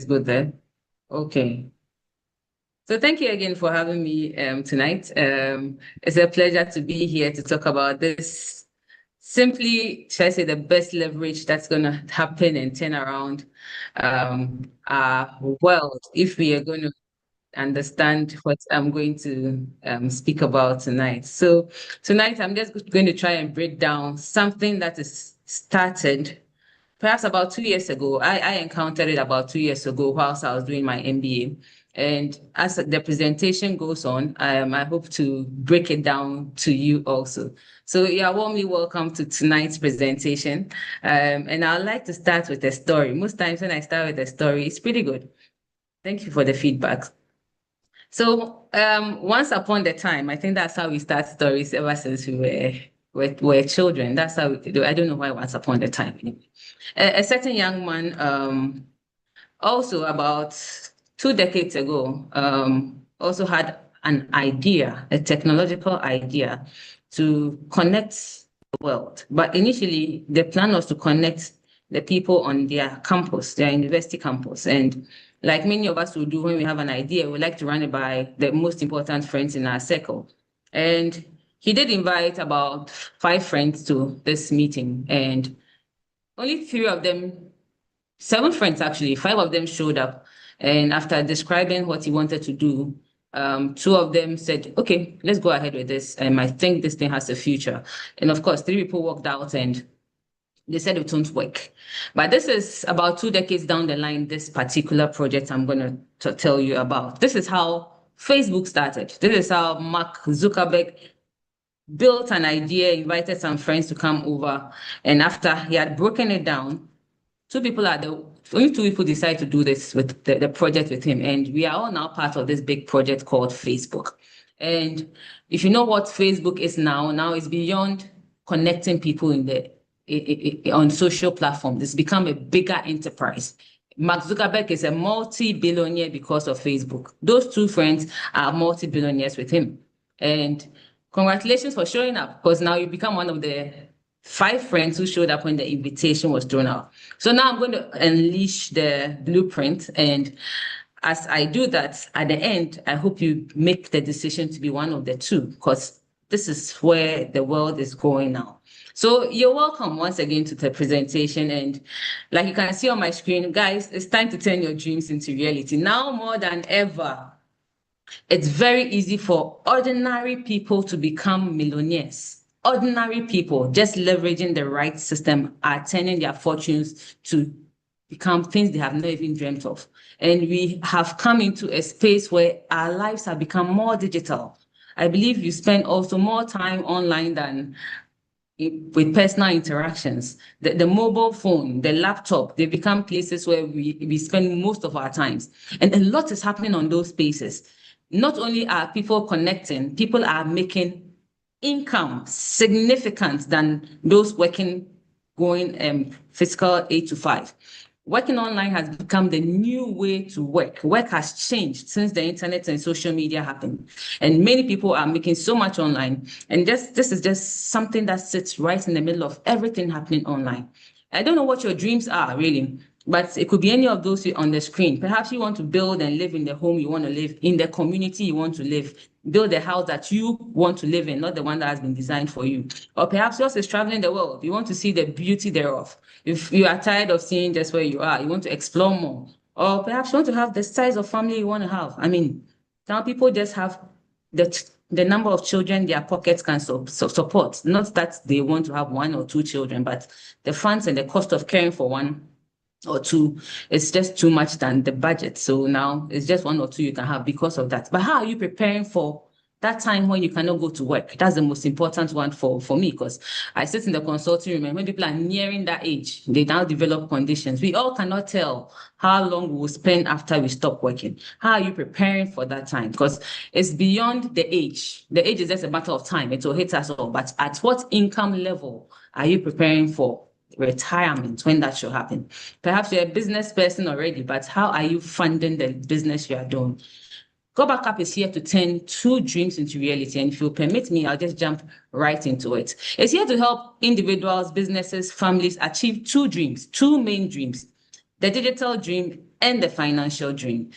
is good there. Okay. So thank you again for having me tonight. It's a pleasure to be here to talk about this. Simply, should I say, the best leverage that's going to happen and turn around our world if we are going to understand what I'm going to speak about tonight. So tonight, I'm just going to try and break down something that is started perhaps about 2 years ago. I encountered it about 2 years ago whilst I was doing my MBA. And as the presentation goes on, I hope to break it down to you also. So you're warmly welcome to tonight's presentation. And I'd like to start with a story. Most times when I start with a story, it's pretty good. Thank you for the feedback. So once upon a time, I think that's how we start stories ever since we were children. That's how we do. I don't know why once upon a time. Anyway. A certain young man, also about 2 decades ago, also had an idea, a technological idea to connect the world. But initially, the plan was to connect the people on their campus, their university campus. And like many of us will do when we have an idea, we like to run it by the most important friends in our circle. And he did invite about 5 friends to this meeting, and only 3 of them, 7 friends actually, 5 of them showed up. And after describing what he wanted to do, 2 of them said, okay, let's go ahead with this. I think this thing has a future. And of course, 3 people walked out and they said it won't work. But this is about 2 decades down the line, this particular project I'm going to tell you about. This is how Facebook started. This is how Mark Zuckerberg built an idea, invited some friends to come over. And after he had broken it down, only 2 people decided to do this with the project with him. And we are all now part of this big project called Facebook. And if you know what Facebook is now it's beyond connecting people on social platforms. It's become a bigger enterprise. Mark Zuckerberg is a multi-billionaire because of Facebook. Those 2 friends are multi-billionaires with him. And congratulations for showing up, because now you become one of the 5 friends who showed up when the invitation was thrown out. So now I'm going to unleash the blueprint. And as I do that, at the end, I hope you make the decision to be one of the 2, because this is where the world is going now. So you're welcome once again to the presentation. And like you can see on my screen, guys, it's time to turn your dreams into reality. Now more than ever, it's very easy for ordinary people to become millionaires. Ordinary people, just leveraging the right system, are turning their fortunes to become things they have never even dreamt of. And we have come into a space where our lives have become more digital. I believe you spend also more time online than with personal interactions. The mobile phone, the laptop, they become places where we spend most of our times. And a lot is happening on those spaces. Not only are people connecting, people are making income significant than those going physical 8 to 5. Working online has become the new way to work. Work has changed since the internet and social media happened. And many people are making so much online. And this is just something that sits right in the middle of everything happening online. I don't know what your dreams are, really, but it could be any of those on the screen. Perhaps you want to build and live in the home you want to live, in the community you want to live, build a house that you want to live in, not the one that has been designed for you. Or perhaps yours is traveling the world. You want to see the beauty thereof. If you are tired of seeing just where you are, you want to explore more. Or perhaps you want to have the size of family you want to have. I mean, some people just have the number of children their pockets can support. Not that they want to have 1 or 2 children, but the funds and the cost of caring for 1 or 2, it's just too much than the budget. So now it's just 1 or 2 you can have because of that. But how are you preparing for that time when you cannot go to work? That's the most important one for me, because I sit in the consulting room, and when people are nearing that age, they now develop conditions. We all cannot tell how long we will spend after we stop working. How are you preparing for that time? Because it's beyond the age. The age is just a matter of time. It will hit us all. But at what income level are you preparing for retirement when that should happen? Perhaps you're a business person already, but how are you funding the business you are doing? GotBackup is here to turn 2 dreams into reality. And if you'll permit me, I'll just jump right into it. It's here to help individuals, businesses, families achieve 2 dreams, 2 main dreams: the digital dream and the financial dream.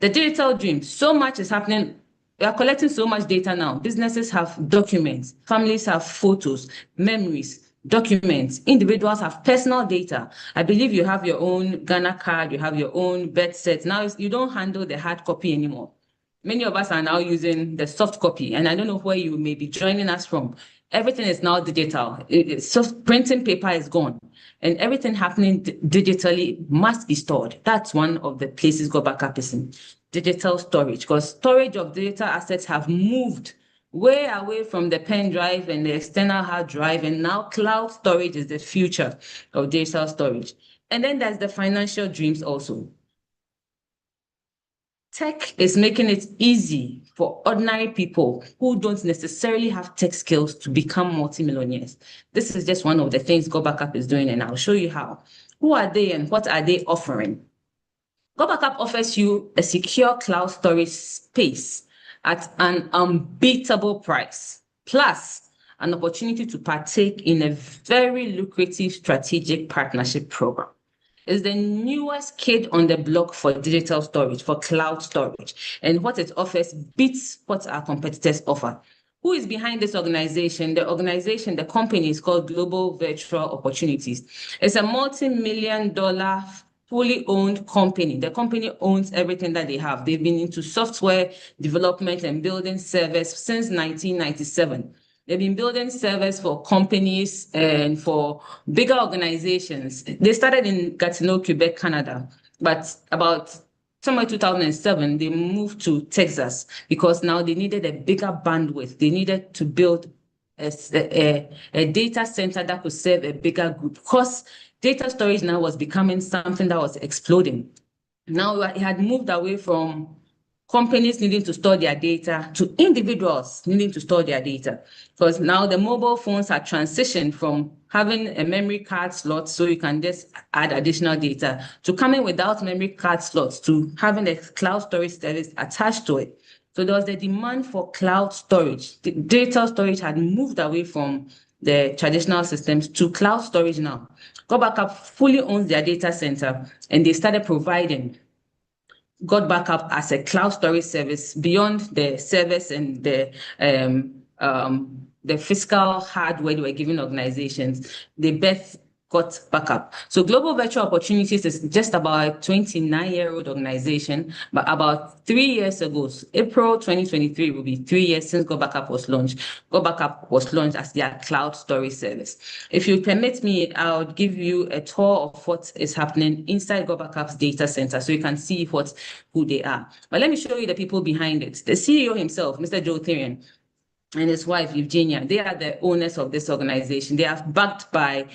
The digital dream, so much is happening. We are collecting so much data now. Businesses have documents, families have photos, memories, documents, individuals have personal data. I believe you have your own Ghana card, you have your own birth set. Now you don't handle the hard copy anymore. Many of us are now using the soft copy, and I don't know where you may be joining us from. Everything is now digital. Soft printing paper is gone, and everything happening digitally must be stored. That's one of the places GotBackup is in, digital storage, because storage of digital assets have moved way away from the pen drive and the external hard drive, and now cloud storage is the future of digital storage. And then there's the financial dreams also. Tech is making it easy for ordinary people who don't necessarily have tech skills to become multimillionaires. This is just one of the things GotBackup is doing, and I'll show you how. Who are they and what are they offering? GotBackup offers you a secure cloud storage space at an unbeatable price, plus an opportunity to partake in a very lucrative strategic partnership program. It's the newest kid on the block for digital storage, for cloud storage. And what it offers beats what our competitors offer. Who is behind this organization? The company is called Global Virtual Opportunities. It's a multi-million-dollar fully owned company. The company owns everything that they have. They've been into software development and building servers since 1997. They've been building servers for companies and for bigger organizations. They started in Gatineau, Quebec, Canada, but about somewhere 2007, they moved to Texas because now they needed a bigger bandwidth. They needed to build a data center that could serve a bigger group, because data storage now was becoming something that was exploding. Now it had moved away from companies needing to store their data to individuals needing to store their data, because now the mobile phones are transitioned from having a memory card slot so you can just add additional data to coming without memory card slots to having a cloud storage service attached to it. So there was the demand for cloud storage. The data storage had moved away from the traditional systems to cloud storage now. GotBackup fully owns their data center, and they started providing GotBackup as a cloud storage service beyond the service and the physical hardware they were giving organizations. They both GotBackup. So Global Virtual Opportunities is just about a 29-year-old organization, but about 3 years ago, so April 2023 will be 3 years since GotBackup was launched. GotBackup was launched as their cloud storage service. If you permit me, I'll give you a tour of what is happening inside GotBackup's data center so you can see who they are. But let me show you the people behind it. The CEO himself, Mr. Joe Therian, and his wife, Eugenia, they are the owners of this organization. They are backed by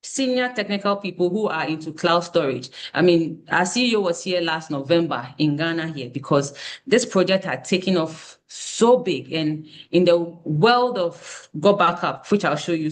senior technical people who are into cloud storage. I mean, our CEO was here last November in Ghana here because this project had taken off so big. And in the world of GotBackup, which I'll show you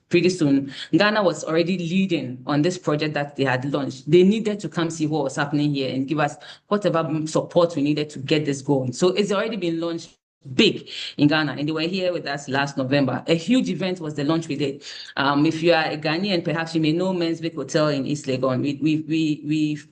pretty soon, Ghana was already leading on this project that they had launched. They needed to come see what was happening here and give us whatever support we needed to get this going. So it's already been launched big in Ghana, and they were here with us last November. A huge event was the launch we did. If you are a Ghanaian, perhaps you may know Men's Big Hotel in East Legon. We've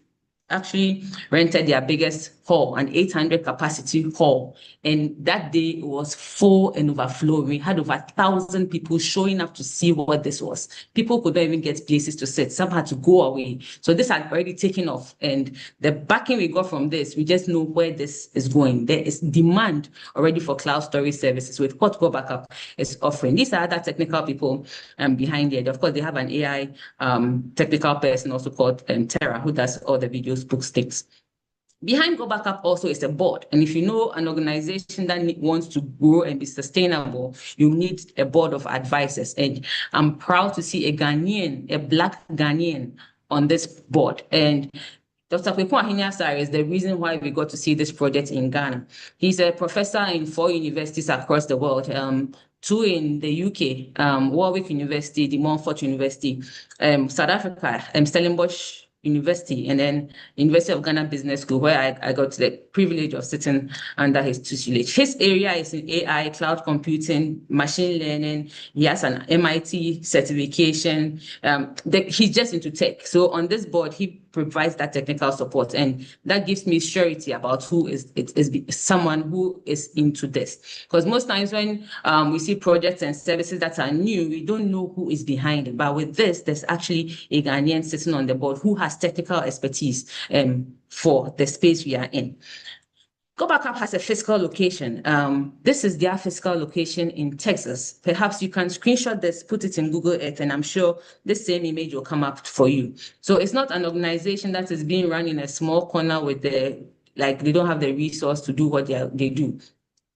actually rented their biggest hall, an 800 capacity hall. And that day it was full and overflowing. We had over 1,000 people showing up to see what this was. People could not even get places to sit. Some had to go away. So this had already taken off. And the backing we got from this, we just know where this is going. There is demand already for cloud storage services with what GotBackup is offering. These are other technical people behind it. Of course, they have an AI technical person also called Tara, who does all the videos, books, things. Behind GotBackup also is a board. And if you know an organization that wants to grow and be sustainable, you need a board of advisors. And I'm proud to see a Ghanaian, a Black Ghanaian on this board. And Dr. Kweku Ahinyasare is the reason why we got to see this project in Ghana. He's a professor in 4 universities across the world, 2 in the UK, Warwick University, De Montfort University, South Africa, Stellenbosch University, and then University of Ghana Business School, where I got the privilege of sitting under his tutelage. His area is in AI, cloud computing, machine learning. He has an MIT certification. He's just into tech. So on this board, he provides that technical support, and that gives me surety about who is someone who is into this. Because most times when we see projects and services that are new, we don't know who is behind it. But with this, there's actually a Ghanaian sitting on the board who has technical expertise for the space we are in. GotBackup has a physical location. This is their physical location in Texas. Perhaps you can screenshot this, put it in Google Earth, and I'm sure the same image will come up for you. So it's not an organization that is being run in a small corner with they don't have the resource to do what they do.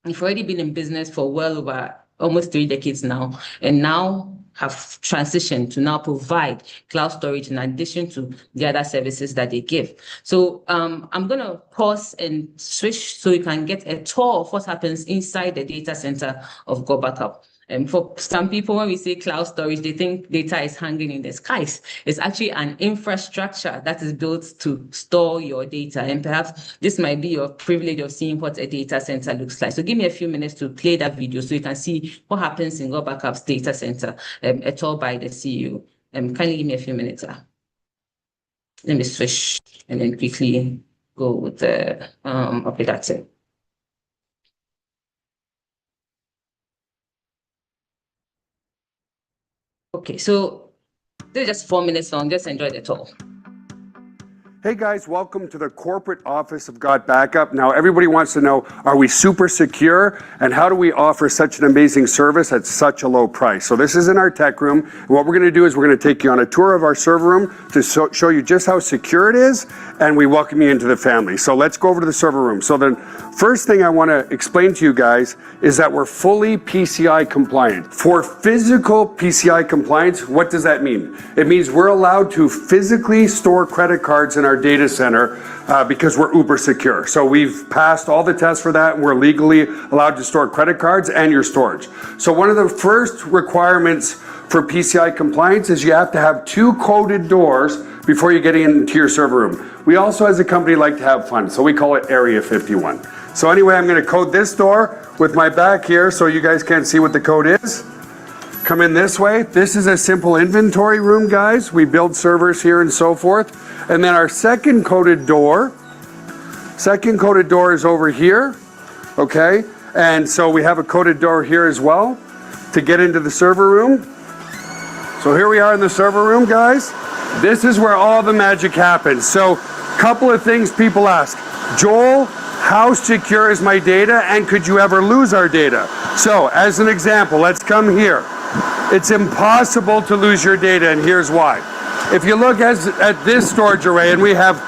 We've already been in business for well over almost 3 decades now, and now have transitioned to now provide cloud storage in addition to the other services that they give. So I'm going to pause and switch so you can get a tour of what happens inside the data center of GotBackup. And for some people, when we say cloud storage, they think data is hanging in the skies. It's actually an infrastructure that is built to store your data. And perhaps this might be your privilege of seeing what a data center looks like. So give me a few minutes to play that video so you can see what happens in GotBackup's data center, a tour by the CEO. Kindly give me a few minutes. Let me switch and then quickly go with the, okay, that's it. Okay, so this is just 4 minutes long. Just enjoy the tour. Hey guys, welcome to the corporate office of GotBackup. Now everybody wants to know, are we super secure? And how do we offer such an amazing service at such a low price? So this is in our tech room. And what we're gonna do is we're gonna take you on a tour of our server room to show you just how secure it is, and we welcome you into the family. So let's go over to the server room. So the first thing I wanna explain to you guys is that we're fully PCI compliant. For physical PCI compliance, what does that mean? It means we're allowed to physically store credit cards in our data center because we're uber secure. So we've passed all the tests for that, and we're legally allowed to store credit cards and your storage. So one of the first requirements for PCI compliance is you have to have 2 coded doors before you get into your server room. We also, as a company, like to have fun, so we call it Area 51. So anyway, I'm going to code this door with my back here so you guys can't see what the code is. Come in this way. This is a simple inventory room, guys. We build servers here and so forth. And then our second coded door is over here, okay? And so we have a coded door here as well to get into the server room. So here we are in the server room, guys. This is where all the magic happens. So a couple of things people ask. Joel, how secure is my data, and could you ever lose our data? So as an example, let's come here. It's impossible to lose your data, and here's why. If you look at this storage array, and we have,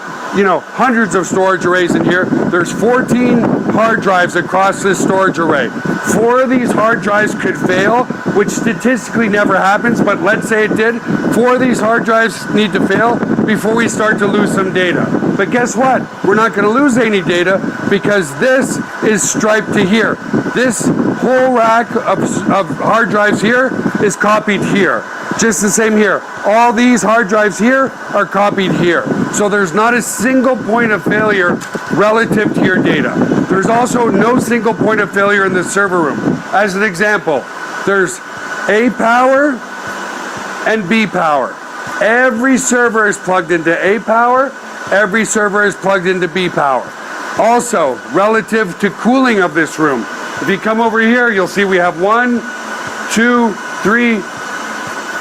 hundreds of storage arrays in here, there's 14 hard drives across this storage array. 4 of these hard drives could fail, which statistically never happens, but let's say it did. 4 of these hard drives need to fail before we start to lose some data. But guess what? We're not going to lose any data because this is striped to here. This whole rack of hard drives here is copied here. Just the same here. All these hard drives here are copied here. So there's not a single point of failure relative to your data. There's also no single point of failure in the server room. As an example, there's A power and B power. Every server is plugged into A power. Every server is plugged into B power. Also, relative to cooling of this room, if you come over here, you'll see we have 1, 2, 3,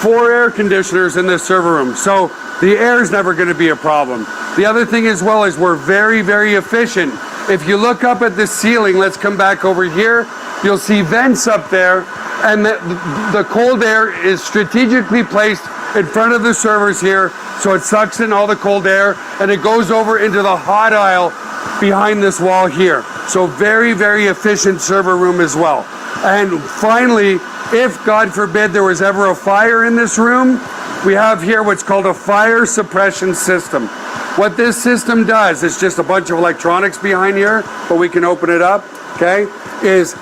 4 air conditioners in this server room. So the air is never going to be a problem. The other thing as well is we're very, very efficient. If you look up at the ceiling, let's come back over here, you'll see vents up there, and the cold air is strategically placed in front of the servers here, so it sucks in all the cold air, and it goes over into the hot aisle behind this wall here. So very, very efficient server room as well. And finally, if God forbid there was ever a fire in this room, we have here what's called a fire suppression system. What this system does, it's just a bunch of electronics behind here, but we can open it up, okay, is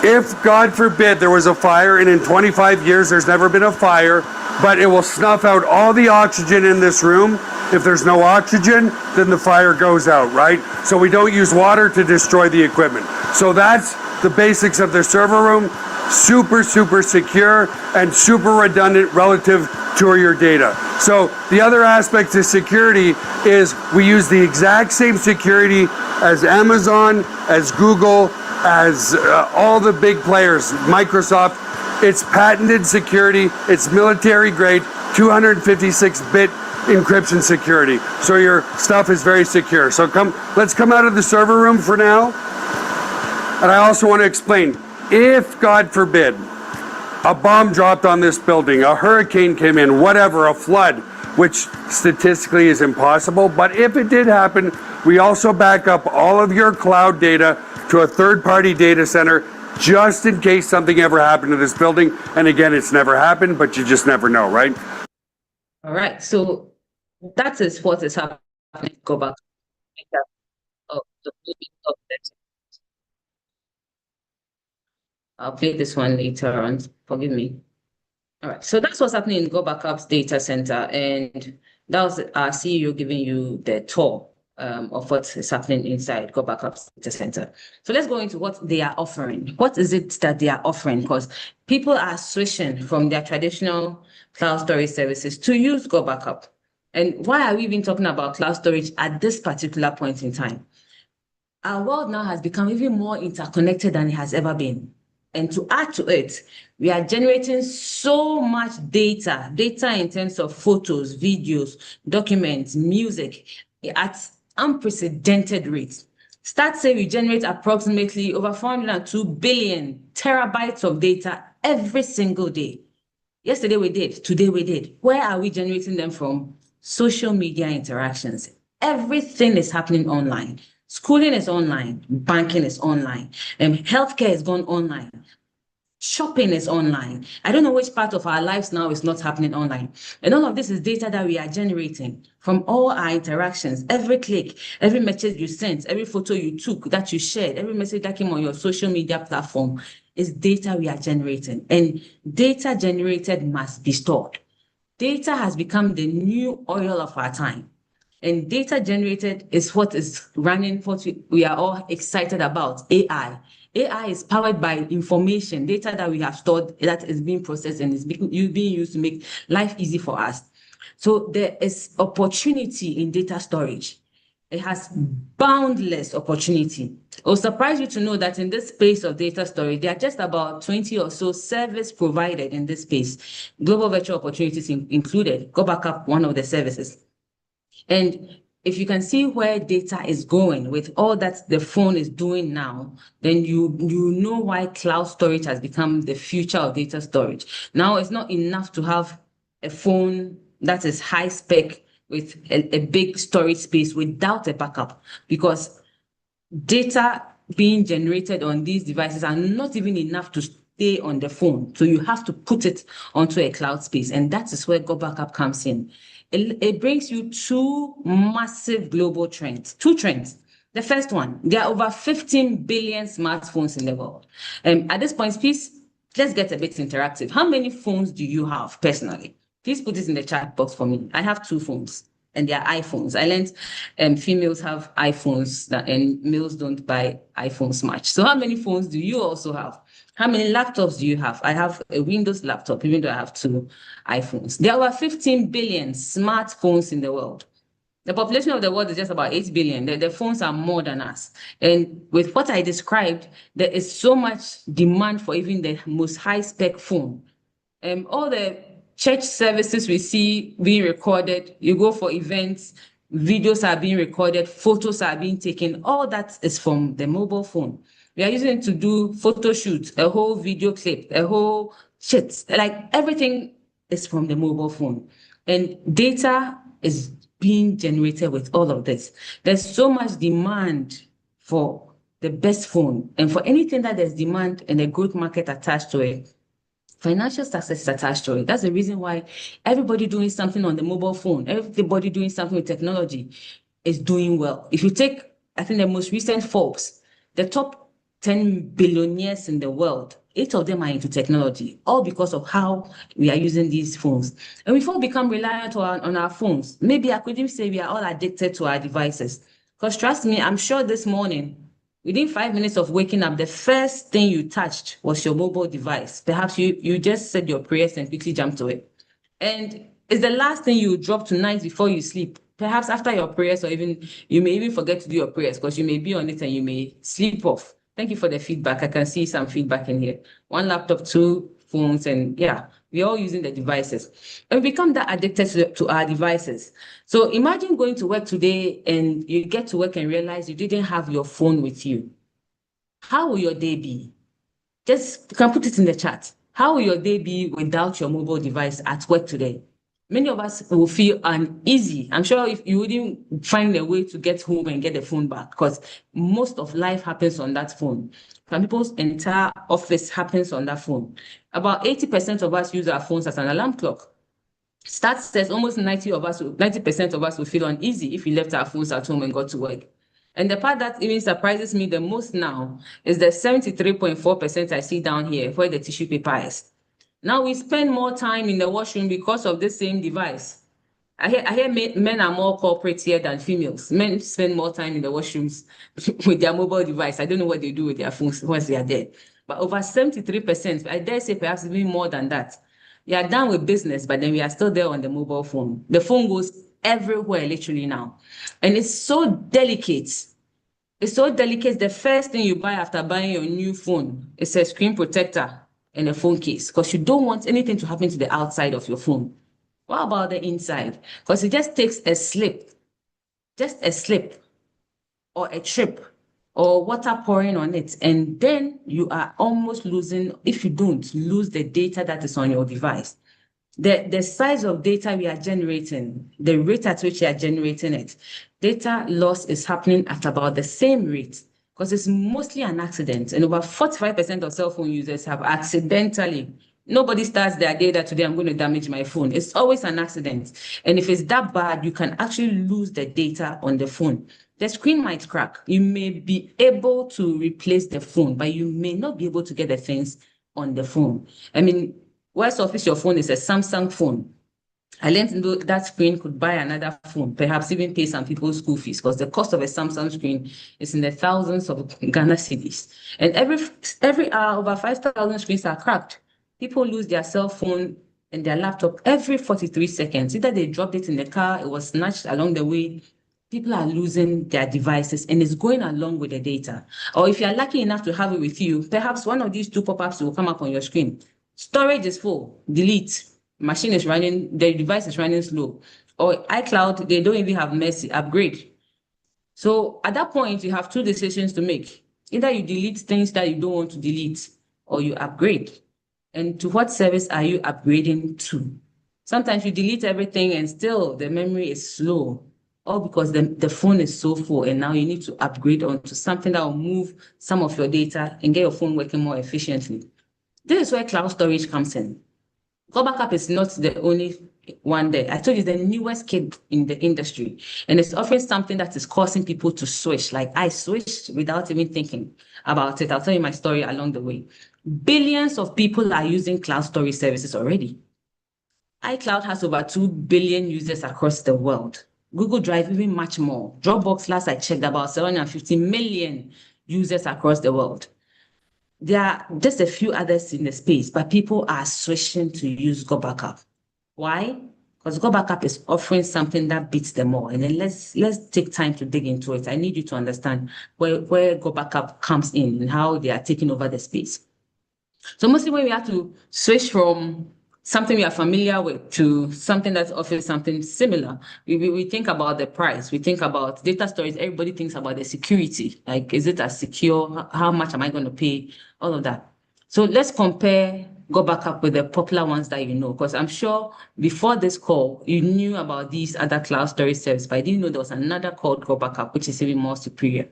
if God forbid there was a fire, and in 25 years there's never been a fire, but it will snuff out all the oxygen in this room. If there's no oxygen, then the fire goes out, right? So we don't use water to destroy the equipment. So that's the basics of the server room. Super, super secure and super redundant relative to your data. So the other aspect to security is we use the exact same security as Amazon, as Google, as all the big players, Microsoft. It's patented security, it's military grade, 256-bit encryption security. So your stuff is very secure. So let's come out of the server room for now. And I also want to explain, if God forbid, a bomb dropped on this building, a hurricane came in, whatever, a flood, which statistically is impossible, but if it did happen, we also back up all of your cloud data to a third-party data center just in case something ever happened to this building. And again, it's never happened, but you just never know, right? All right, so that is what is happening. Go back. I'll play this one later on. Forgive me. All right, so that's what's happening in GotBackup's data center, and that was our CEO giving you the tour of what is happening inside GotBackup's data center. So let's go into what they are offering. What is it that they are offering? Because people are switching from their traditional cloud storage services to use GotBackup. And why are we even talking about cloud storage at this particular point in time? Our world now has become even more interconnected than it has ever been. And to add to it, we are generating so much data in terms of photos, videos, documents, music at unprecedented rates. Stats say we generate approximately over 402 billion terabytes of data every single day. Yesterday we did, today we did. Where are we generating them from? Social media interactions. Everything is happening online. Schooling is online, banking is online, healthcare is gone online. Shopping is online. I don't know which part of our lives now is not happening online. And all of this is data that we are generating from all our interactions. Every click, every message you sent, every photo you took, that you shared, every message that came on your social media platform is data we are generating. And data generated must be stored. Data has become the new oil of our time. And data generated is what is running, what we are all excited about, AI. AI is powered by information, data that we have stored that is being processed and is being used to make life easy for us. So there is opportunity in data storage. It has boundless opportunity. It will surprise you to know that in this space of data storage, there are just about 20 or so service provided in this space. Global virtual opportunities included. GotBackup, one of the services. And if you can see where data is going with all that the phone is doing now, then you know why cloud storage has become the future of data storage. Now it's not enough to have a phone that is high spec with a big storage space without a backup, because data being generated on these devices are not even enough to stay on the phone. So you have to put it onto a cloud space, and that is where GotBackup comes in. It brings you two massive global trends, two trends. The first one, there are over 15 billion smartphones in the world. At this point, please, let's get a bit interactive. How many phones do you have personally? Please put this in the chat box for me. I have 2 phones, and they are iPhones. I learned females have iPhones and males don't buy iPhones much. So how many phones do you also have? How many laptops do you have? I have a Windows laptop, even though I have 2 iPhones. There are over 15 billion smartphones in the world. The population of the world is just about 8 billion. The phones are more than us. And with what I described, there is so much demand for even the most high-spec phone. All the church services we see being recorded, you go for events, videos are being recorded, photos are being taken. All that is from the mobile phone. We are using it to do photo shoots, a whole video clip, a whole shit. Like everything is from the mobile phone. And data is being generated with all of this. There's so much demand for the best phone. And for anything that there's demand and a growth market attached to it, financial success is attached to it. That's the reason why everybody doing something on the mobile phone, everybody doing something with technology is doing well. If you take, I think the most recent Forbes, the top 10 billionaires in the world, 8 of them are into technology, all because of how we are using these phones. And we've all become reliant on our phones. Maybe I could even say we are all addicted to our devices. Because trust me, I'm sure this morning, within 5 minutes of waking up, the first thing you touched was your mobile device. Perhaps you just said your prayers and quickly jumped to it. And It's the last thing you drop tonight before you sleep. Perhaps after your prayers, or even you may even forget to do your prayers because you may be on it and you may sleep off. Thank you for the feedback. I can see some feedback in here. One laptop, two phones, and yeah, we're all using the devices. And we become that addicted to our devices. So imagine going to work today and you get to work and realize you didn't have your phone with you. How will your day be? Just you can put it in the chat. How will your day be without your mobile device at work today? Many of us will feel uneasy. I'm sure if you wouldn't find a way to get home and get the phone back, because most of life happens on that phone. Some people's entire office happens on that phone. About 80% of us use our phones as an alarm clock. Stats says almost 90% of us will feel uneasy if we left our phones at home and got to work. And the part that even surprises me the most now is the 73.4% I see down here where the tissue paper is. Now we spend more time in the washroom because of the same device. I hear men are more corporate here than females. Men spend more time in the washrooms with their mobile device. I don't know what they do with their phones once they are there. But over 73%, I dare say perhaps even more than that. We are done with business, but then we are still there on the mobile phone. The phone goes everywhere literally now. And it's so delicate. It's so delicate. The first thing you buy after buying your new phone is a screen protector and a phone case because you don't want anything to happen to the outside of your phone. What about the inside? Because it just takes a slip or a trip or water pouring on it, and then you are almost losing, if you don't, lose the data that is on your device. The size of data we are generating, the rate at which we are generating it, data loss is happening at about the same rate because it's mostly an accident. And over 45% of cell phone users have accidentally, nobody starts their day that today I'm going to damage my phone. It's always an accident. And if it's that bad, you can actually lose the data on the phone. The screen might crack. You may be able to replace the phone, but you may not be able to get the things on the phone. I mean, worst of it, your phone is a Samsung phone. I learned to know that screen could buy another phone, perhaps even pay some people's school fees, because the cost of a Samsung screen is in the thousands of Ghana cedis. And every hour, over 5,000 screens are cracked. People lose their cell phone and their laptop every 43 seconds. Either they dropped it in the car, it was snatched along the way. People are losing their devices and it's going along with the data. Or if you're lucky enough to have it with you, perhaps one of these two pop-ups will come up on your screen. Storage is full, delete. Machine is running, the device is running slow. Or iCloud, they don't even have mercy, upgrade. So at that point, you have two decisions to make. Either you delete things that you don't want to delete, or you upgrade. And to what service are you upgrading to? Sometimes you delete everything and still the memory is slow, all because the phone is so full and now you need to upgrade onto something that will move some of your data and get your phone working more efficiently. This is where cloud storage comes in. GotBackup is not the only one there. I told you the newest kid in the industry, and it's offering something that is causing people to switch. Like I switched without even thinking about it. I'll tell you my story along the way. Billions of people are using cloud storage services already. iCloud has over 2 billion users across the world. Google Drive, even much more. Dropbox, last I checked, about 750 million users across the world. There are just a few others in the space, but people are switching to use GotBackup. Why? Because GotBackup is offering something that beats them all. And then let's take time to dig into it. I need you to understand where GotBackup comes in and how they are taking over the space. So mostly when we have to switch from something we are familiar with to something that offers something similar, we think about the price. We think about data storage. Everybody thinks about the security. Like, is it as secure? How much am I going to pay? All of that. So let's compare GotBackup with the popular ones that you know, because I'm sure before this call, you knew about these other cloud storage services, but I didn't know there was another called GotBackup, which is even more superior.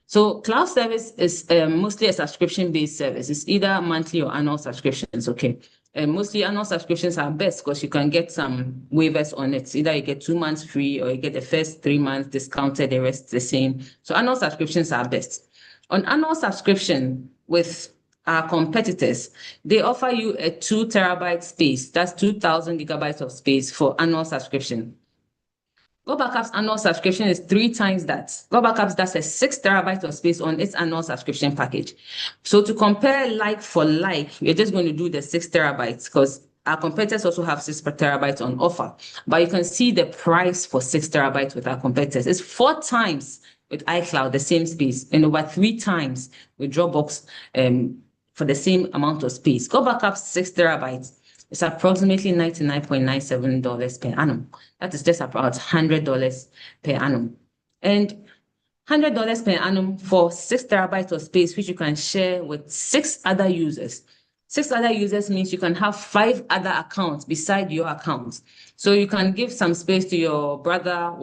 So cloud service is mostly a subscription-based service. It's either monthly or annual subscriptions, okay? And mostly annual subscriptions are best because you can get some waivers on it. Either you get 2 months free or you get the first 3 months discounted, the rest the same. So annual subscriptions are best. On annual subscription with our competitors, they offer you a 2 terabyte space. That's 2,000 gigabytes of space for annual subscription. GotBackup's annual subscription is 3 times that. GotBackup does a 6 terabytes of space on its annual subscription package. So to compare like for like, we're just going to do the 6 terabytes because our competitors also have 6 terabytes on offer, but you can see the price for 6 terabytes with our competitors. It's 4 times with iCloud, the same space, and over 3 times with Dropbox for the same amount of space. GotBackup 6 terabytes is approximately $99.97 per annum. That is just about $100 per annum. And $100 per annum for 6 terabytes of space, which you can share with 6 other users. 6 other users means you can have 5 other accounts beside your account. So you can give some space to your brother, a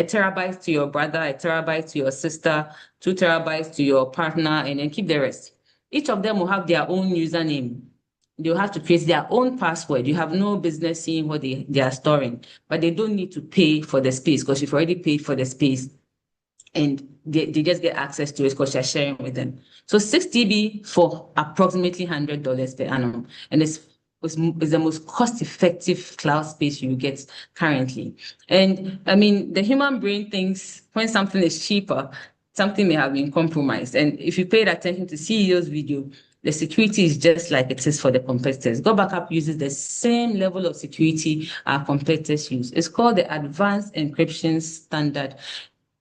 terabyte to your brother, a terabyte to your sister, 2 terabytes to your partner, and then keep the rest. Each of them will have their own username. They'll have to create their own password. You have no business seeing what they are storing, but they don't need to pay for the space because you've already paid for the space. And they just get access to it because you're sharing with them. So 6 TB for approximately $100 per annum. And it's the most cost-effective cloud space you get currently. And I mean, the human brain thinks when something is cheaper, something may have been compromised. And if you paid attention to CEO's video, the security is just like it is for the competitors. GotBackup uses the same level of security our competitors use. It's called the Advanced Encryption Standard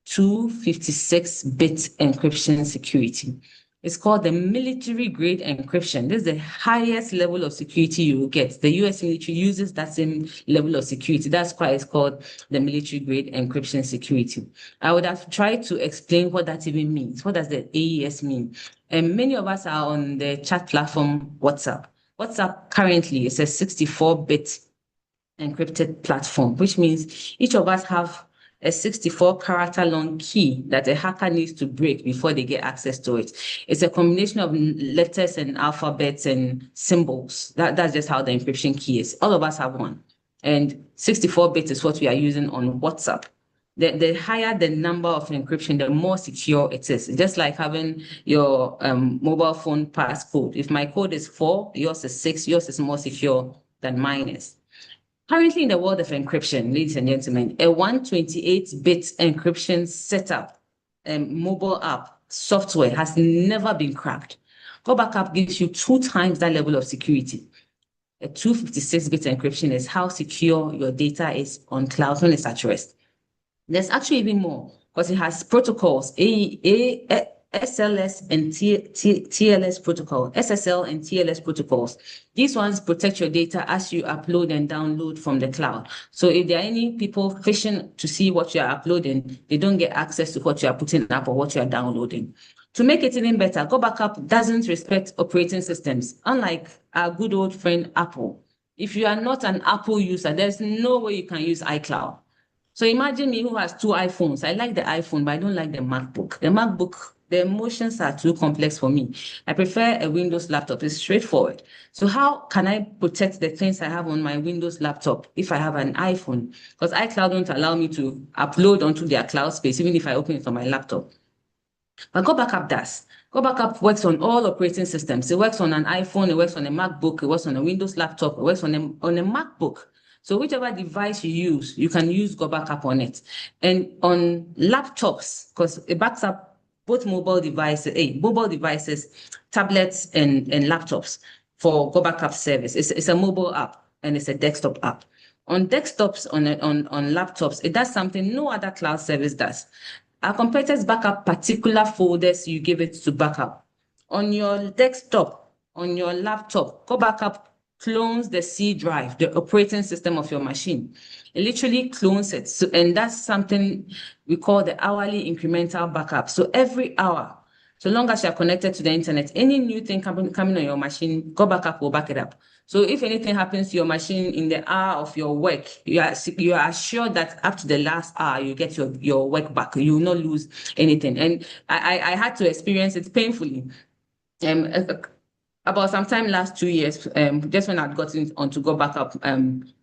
256-bit encryption security. It's called the military-grade encryption. This is the highest level of security you will get. The US military uses that same level of security. That's why it's called the military-grade encryption security. I would have tried to explain what that even means. What does the AES mean? And many of us are on the chat platform WhatsApp. WhatsApp currently is a 64-bit encrypted platform, which means each of us have a 64-character long key that a hacker needs to break before they get access to it. It's a combination of letters and alphabets and symbols. That's just how the encryption key is. All of us have one. And 64-bit is what we are using on WhatsApp. The higher the number of encryption, the more secure it is. It's just like having your mobile phone passcode. If my code is 4, yours is 6, yours is more secure than mine is. Currently in the world of encryption, ladies and gentlemen, a 128-bit encryption setup and mobile app software has never been cracked. GotBackup gives you 2 times that level of security. A 256-bit encryption is how secure your data is on cloud when it's at rest. There's actually even more because it has protocols, SLS and TLS protocol, SSL and TLS protocols. These ones protect your data as you upload and download from the cloud. So if there are any people fishing to see what you are uploading, they don't get access to what you are putting up or what you are downloading. To make it even better, GotBackup doesn't respect operating systems, unlike our good old friend Apple. If you are not an Apple user, there's no way you can use iCloud. So imagine me who has 2 iPhones. I like the iPhone, but I don't like the MacBook. The MacBook, the emotions are too complex for me. I prefer a Windows laptop. It's straightforward. So how can I protect the things I have on my Windows laptop if I have an iPhone? Because iCloud won't allow me to upload onto their cloud space, even if I open it on my laptop. But GotBackup does. GotBackup works on all operating systems. It works on an iPhone, it works on a MacBook, it works on a Windows laptop, it works on a MacBook. So whichever device you use, you can use GotBackup on it. And on laptops, because it backs up both mobile devices, tablets, and laptops for GotBackup service. It's a mobile app and it's a desktop app. On desktops, on laptops, it does something no other cloud service does. Our competitors back up particular folders you give it to backup. On your desktop, on your laptop, GotBackup clones the C drive, the operating system of your machine. It literally clones it. So, and that's something we call the hourly incremental backup. So every hour, so long as you're connected to the internet, any new thing coming on your machine, GotBackup will back it up. So if anything happens to your machine in the hour of your work, you are assured that up to the last hour, you get your work back. You will not lose anything. And I had to experience it painfully. About sometime last 2 years, just when I'd gotten onto GotBackup,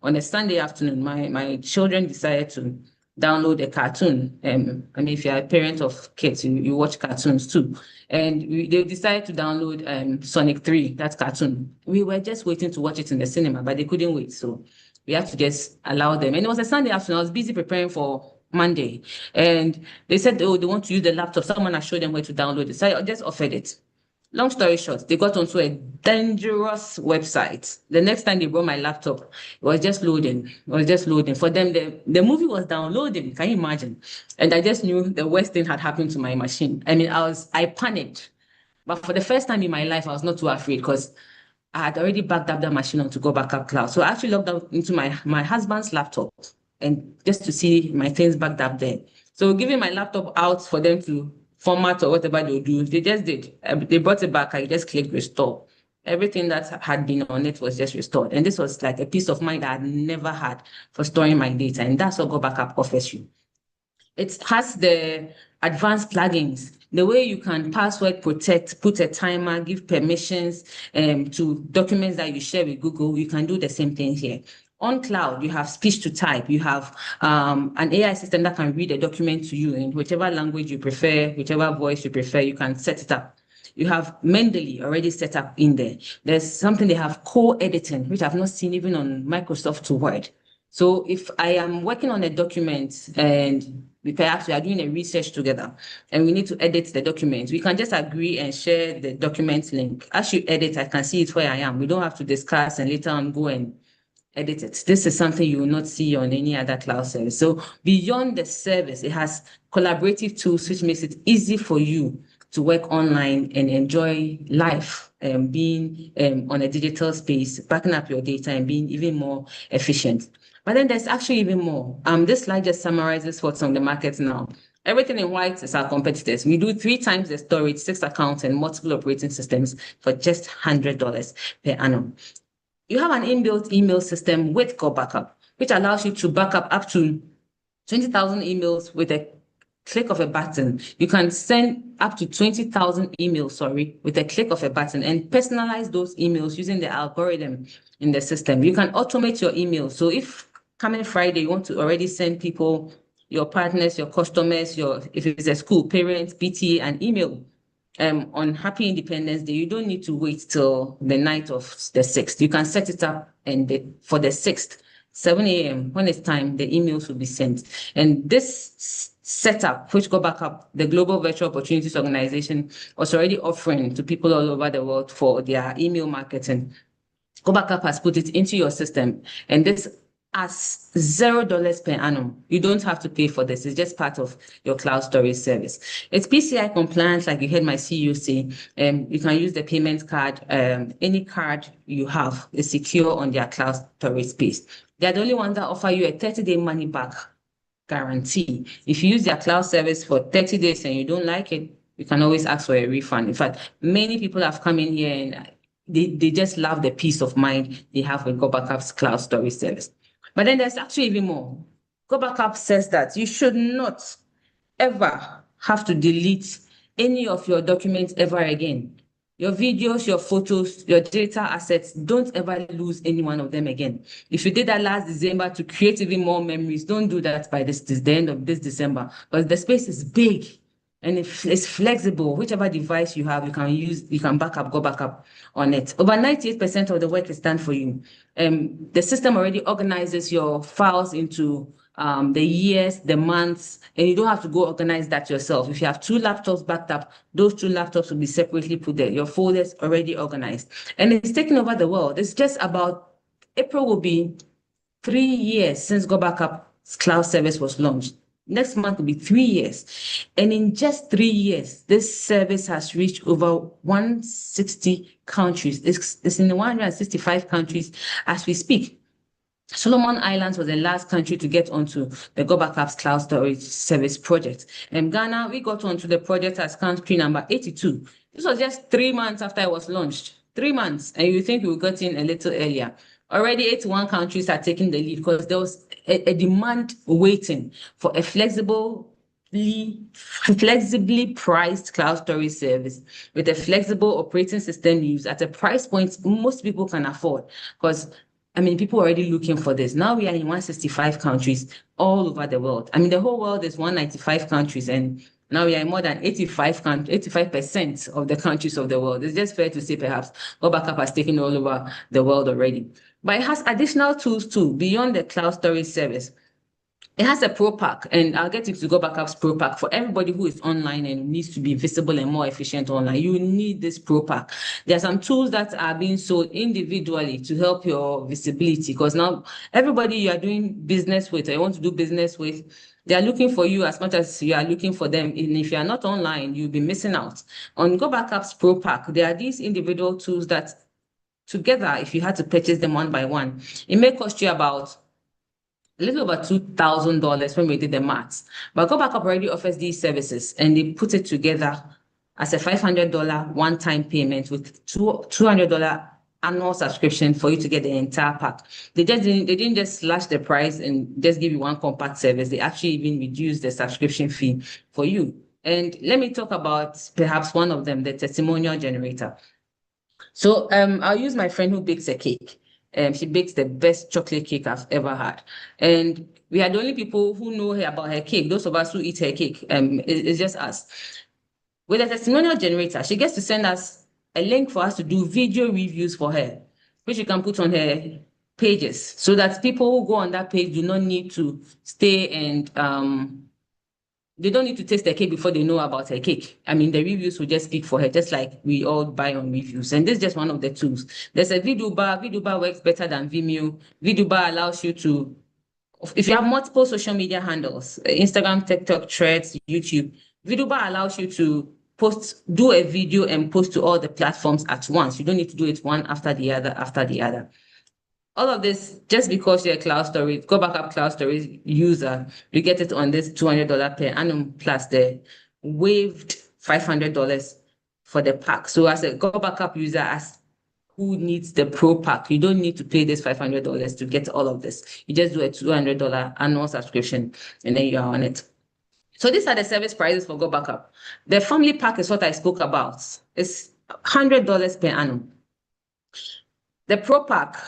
on a Sunday afternoon, my children decided to download a cartoon. I mean, if you're a parent of kids, you watch cartoons too. And they decided to download Sonic 3, that cartoon. We were just waiting to watch it in the cinema, but they couldn't wait. So we had to just allow them. And it was a Sunday afternoon. I was busy preparing for Monday. And they said, oh, they want to use the laptop. Someone had showed them where to download it. So I just offered it. Long story short, they got onto a dangerous website. The next time they brought my laptop, it was just loading. It was just loading. For them, the movie was downloading. Can you imagine? And I just knew the worst thing had happened to my machine. I mean, I panicked. But for the first time in my life, I was not too afraid because I had already backed up that machine onto GotBackup Cloud. So I actually logged out into my husband's laptop and just to see my things backed up there. So giving my laptop out for them to format or whatever they do, they just did. They brought it back. I just clicked restore. Everything that had been on it was just restored. And this was like a peace of mind that I had never had for storing my data. And that's what GotBackup offers you. It has the advanced plugins, the way you can password protect, put a timer, give permissions to documents that you share with Google. You can do the same thing here. On cloud, you have speech to type. You have an AI system that can read a document to you in whichever language you prefer, whichever voice you prefer, you can set it up. You have Mendeley already set up in there. There's something they have co-editing, which I've not seen even on Microsoft Word. So if I am working on a document and perhaps we are doing a research together and we need to edit the document, we can just agree and share the document link. As you edit, I can see it where I am. We don't have to discuss and later on go and edit it. This is something you will not see on any other cloud service. So beyond the service, it has collaborative tools, which makes it easy for you to work online and enjoy life, being on a digital space, backing up your data and being even more efficient. But then there's actually even more. This slide just summarizes what's on the market now. Everything in white is our competitors. We do 3 times the storage, 6 accounts, and multiple operating systems for just $100 per annum. You have an inbuilt email system with GotBackup, which allows you to back up to 20,000 emails with a click of a button. You can send up to 20,000 emails, with a click of a button and personalize those emails using the algorithm in the system. You can automate your emails. So if coming Friday, you want to already send people, your partners, your customers, if it's a school, parents, PTA, an email on Happy Independence Day, you don't need to wait till the night of the 6th. You can set it up and for the 6th, 7 a.m., when it's time, the emails will be sent. And this setup, which GotBackup, the Global Virtual Opportunities Organization, was already offering to people all over the world for their email marketing. GotBackup has put it into your system, and this as $0 per annum. You don't have to pay for this. It's just part of your cloud storage service. It's PCI compliant, like you heard my CEO say. You can use the payment card. Any card you have is secure on their cloud storage space. They're the only ones that offer you a 30-day money back guarantee. If you use their cloud service for 30 days and you don't like it, you can always ask for a refund. In fact, many people have come in here and they just love the peace of mind they have with GotBackup's cloud storage service. But then there's actually even more. GotBackup says that you should not ever have to delete any of your documents ever again. Your videos, your photos, your data assets, don't ever lose any one of them again. If you did that last December to create even more memories, don't do that by the end of this December, because the space is big and it's flexible. Whichever device you have, you can back up, GotBackup on it. Over 98% of the work is done for you. The system already organizes your files into the years, the months, and you don't have to go organize that yourself. If you have 2 laptops backed up, those 2 laptops will be separately put there. Your folders already organized. And it's taking over the world. It's just about, April will be 3 years since GotBackup's cloud service was launched. Next month will be 3 years. And in just 3 years, this service has reached over 160 countries. It's in 165 countries as we speak. Solomon Islands was the last country to get onto the GotBackup's cloud storage service project. And Ghana, we got onto the project as country number 82. This was just 3 months after it was launched. 3 months, and you think we got in a little earlier. Already 81 countries are taking the lead because there was a demand waiting for a flexibly priced cloud storage service with a flexible operating system use at a price point most people can afford. Because people are already looking for this. Now we are in 165 countries all over the world. The whole world is 195 countries, and now we are in more than 85% of the countries of the world. It's just fair to say perhaps GotBackup has taken all over the world already. But it has additional tools too, beyond the cloud storage service. It has a pro pack, and I'll get into GotBackup's pro pack for everybody who is online and needs to be visible and more efficient online. You need this pro pack. There are some tools that are being sold individually to help your visibility, because now everybody you are doing business with or you want to do business with, they are looking for you as much as you are looking for them. And if you are not online, you'll be missing out. On GotBackup's pro pack, there are these individual tools that together, if you had to purchase them one by one, it may cost you about a little over $2,000 when we did the maths. But GotBackup already offers these services, and they put it together as a $500 one-time payment with $200 annual subscription for you to get the entire pack. They didn't just slash the price and just give you one compact service. They actually even reduced the subscription fee for you. And let me talk about perhaps one of them, the testimonial generator. So I'll use my friend who bakes a cake. She bakes the best chocolate cake I've ever had. And we are the only people who know her about her cake. Those of us who eat her cake, it's just us. With a testimonial generator, she gets to send us a link for us to do video reviews for her, which you can put on her pages, so that people who go on that page do not need to stay and they don't need to taste the cake before they know about her cake. I mean, the reviews will just speak for her, just like we all buy on reviews. And this is just one of the tools. There's a video bar. Video bar works better than Vimeo. Video bar allows you to, if you have multiple social media handles, Instagram, TikTok, Threads, YouTube, video bar allows you to do a video and post to all the platforms at once. You don't need to do it one after the other. All of this, just because you're a cloud storage, GotBackup cloud storage user, you get it on this $200 per annum plus the waived $500 for the pack. So as a GotBackup user, who needs the pro pack, you don't need to pay this $500 to get all of this. You just do a $200 annual subscription and then you're on it. So these are the service prices for GotBackup. The family pack is what I spoke about. It's $100 per annum. The pro pack,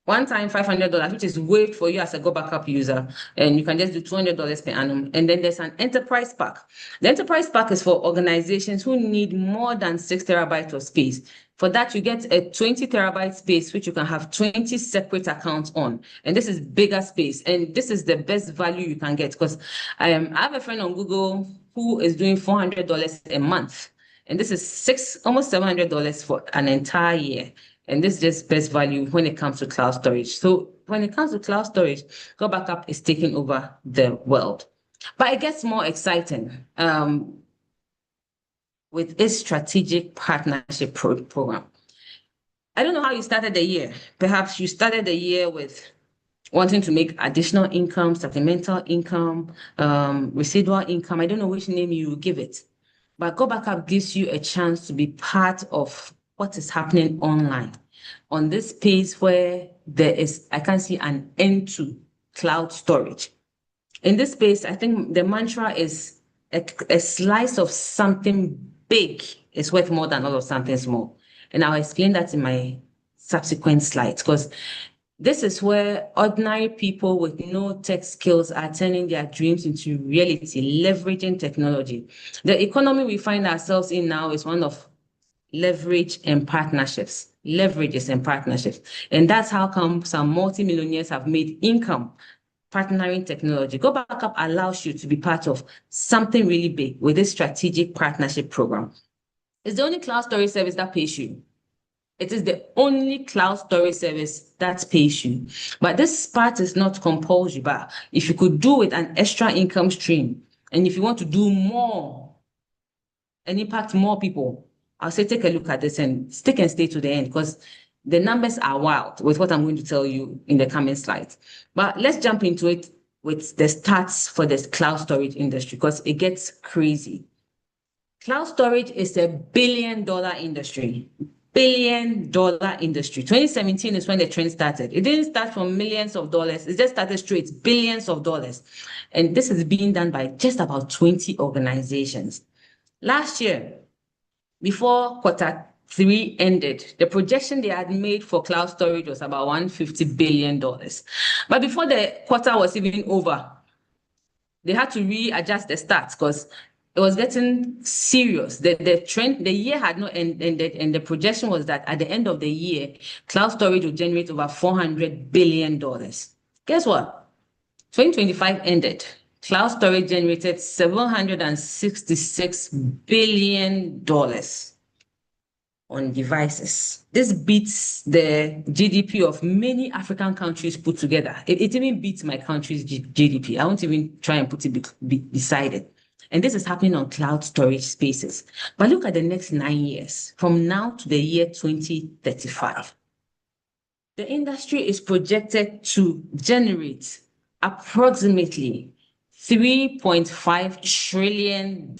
one time $500, which is waived for you as a GotBackup user, and you can just do $200 per annum. And then there's an enterprise pack. The enterprise pack is for organizations who need more than 6 terabytes of space. For that, you get a 20 terabyte space, which you can have 20 separate accounts on. And this is bigger space. And this is the best value you can get, because I have a friend on Google who is doing $400 a month. And this is almost $700 for an entire year. And this is just best value when it comes to cloud storage. So when it comes to cloud storage, GotBackup is taking over the world. But it gets more exciting with its strategic partnership program. I don't know how you started the year. Perhaps you started the year with wanting to make additional income, supplemental income, residual income. I don't know which name you give it. But GotBackup gives you a chance to be part of what is happening online on this space where I can see an end to cloud storage. In this space, I think the mantra is a slice of something big is worth more than all of something small. And I'll explain that in my subsequent slides, because this is where ordinary people with no tech skills are turning their dreams into reality, leveraging technology. The economy we find ourselves in now is one of leverages and partnerships. And that's how come some multimillionaires have made income partnering technology. GotBackup allows you to be part of something really big with this strategic partnership program. It's the only cloud storage service that pays you. It is the only cloud storage service that pays you. But this part is not compulsory, but if you could do it an extra income stream, and if you want to do more and impact more people, I'll say take a look at this and stick and stay to the end, because the numbers are wild with what I'm going to tell you in the coming slides. But let's jump into it with the stats for this cloud storage industry, because it gets crazy. Cloud storage is a billion-dollar industry. Billion-dollar industry. 2017 is when the trend started. It didn't start from millions of dollars. It just started straight, billions of dollars. And this is being done by just about 20 organizations. Last year, before Q3 ended, the projection they had made for cloud storage was about $150 billion. But before the quarter was even over, they had to readjust the stats because it was getting serious. The year had not ended, and the projection was that at the end of the year, cloud storage would generate over $400 billion. Guess what? 2025 ended. Cloud storage generated $766 billion on devices. This beats the GDP of many African countries put together. It even beats my country's GDP. I won't even try and put it beside it. And this is happening on cloud storage spaces. But look at the next 9 years, from now to the year 2035. The industry is projected to generate approximately $3.5 trillion.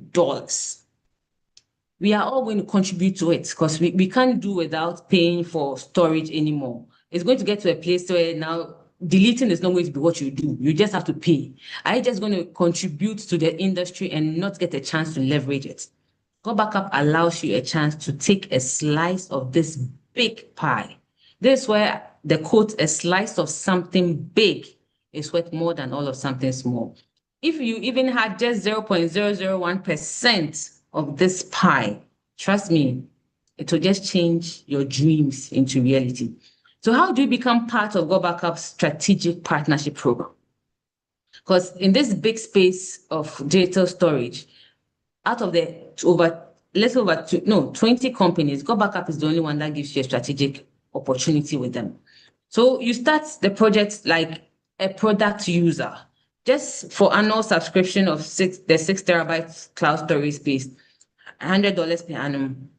We are all going to contribute to it because we can't do without paying for storage anymore. It's going to get to a place where now deleting is not going to be what you do. You just have to pay. Are you just going to contribute to the industry and not get a chance to leverage it? GotBackup allows you a chance to take a slice of this big pie. This is where the quote, a slice of something big is worth more than all of something small. If you even had just 0.001% of this pie, trust me, it will just change your dreams into reality. So how do you become part of GotBackup's strategic partnership program? Because in this big space of digital storage, out of the 20 companies, GotBackup is the only one that gives you a strategic opportunity with them. So you start the project like a product user, just for annual subscription of 6 terabytes cloud storage space, $100 per annum.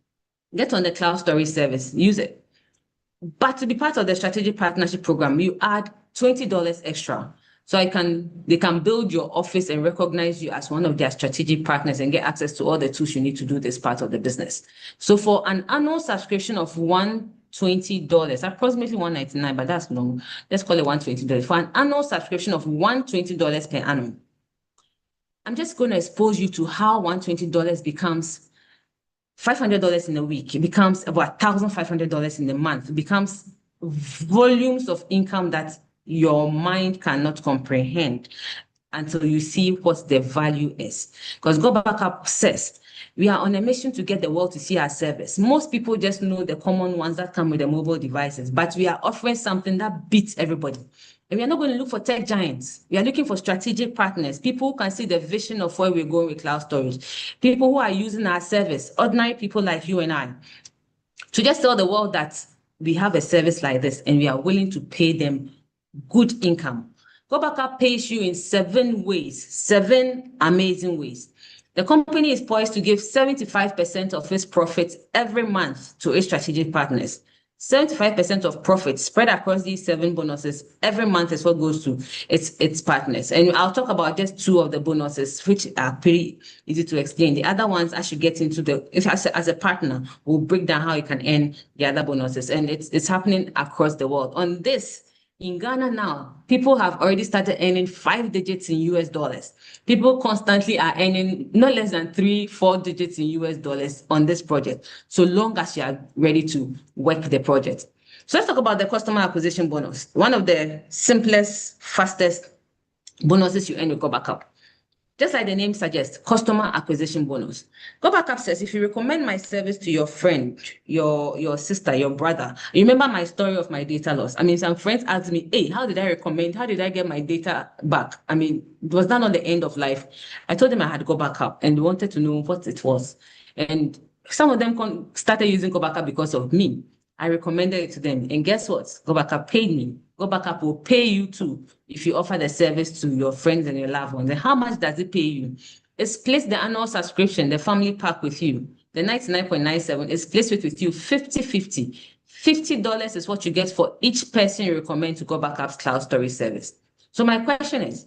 Get on the cloud storage service, use it. But to be part of the strategic partnership program, you add $20 extra. So they can build your office and recognize you as one of their strategic partners and get access to all the tools you need to do this part of the business. So for an annual subscription of $120, approximately $199, but that's long. Let's call it $120. For an annual subscription of $120 per annum, I'm just going to expose you to how $120 becomes $500 in a week. It becomes about $1,500 in a month. It becomes volumes of income that your mind cannot comprehend until you see what the value is. Because GotBackup says, we are on a mission to get the world to see our service. Most people just know the common ones that come with the mobile devices, but we are offering something that beats everybody. And we are not going to look for tech giants. We are looking for strategic partners, people who can see the vision of where we're going with cloud storage, people who are using our service, ordinary people like you and I, to just tell the world that we have a service like this and we are willing to pay them good income. GotBackup pays you in 7 ways, 7 amazing ways. The company is poised to give 75% of its profits every month to its strategic partners. 75% of profits spread across these 7 bonuses every month is what goes to its partners. And I'll talk about just 2 of the bonuses, which are pretty easy to explain. The other ones I should get into as a partner, we'll break down how you can earn the other bonuses. And it's happening across the world. On this, in Ghana now, people have already started earning 5 digits in US dollars. People constantly are earning not less than 3-4 digits in US dollars on this project, so long as you are ready to work the project. So let's talk about the customer acquisition bonus. One of the simplest, fastest bonuses you earn with GotBackup. Just like the name suggests, customer acquisition bonus. GotBackup says, if you recommend my service to your friend, your sister, your brother, you remember my story of my data loss. I mean, some friends asked me, hey, how did I get my data back? I mean, was that not the end of life? I told them I had GotBackup and they wanted to know what it was. And some of them started using GotBackup because of me. I recommended it to them. And guess what? GotBackup paid me. GotBackup will pay you too if you offer the service to your friends and your loved ones. And how much does it pay you? It splits the annual subscription, the family pack with you. The 99.97 is split with you 50-50. $50 is what you get for each person you recommend to GotBackup's cloud storage service. So my question is,